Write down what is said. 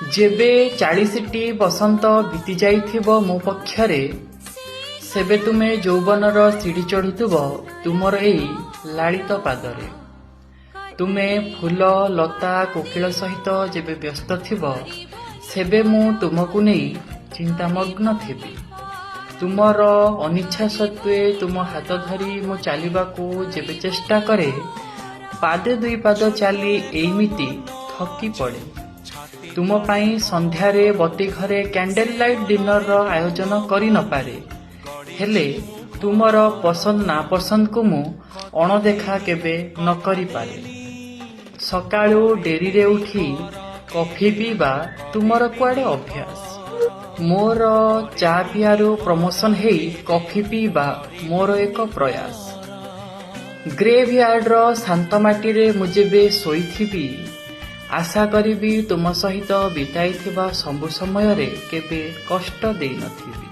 जेबे 40टी बसंत बीती जाइथिबो मो पक्षरे सेबे तुमे यौवनर सीढ़ी चढ़ुथुब तुमर एई लालित पादरे। तुमे फूल लता कोकिल सहित जेबे व्यस्त थिब सेबे मु तुमको नहीं चिंतामग्न थिबि। तुमर अनिच्छा सत्वे तुम हाथ धरी मु चलिबाकू जेबे चेष्टा करे पादे दुई पाद चली एमिति थकी पड़े। तुम पाई संध्यारे बती घरे कैंडल लाइट डिनर आयोजन करि न पारे हेले तुमर पसंद ना पसंद को मु अणदेखा केबे न करि पारे। सकाळू डेरी रे उठी कॉफी पीबा तुमर कुआडे अभ्यास। मोर चा पियारू प्रमोशन हेई कॉफी पीबा मोर एक प्रयास। ग्रेवयार्ड रो शांत माटी रे मु जेबे सोईथिबी आशा करिबी तुम सहित बिताइथिबा सबु समय रे केबे कष्ट देई नथिबी।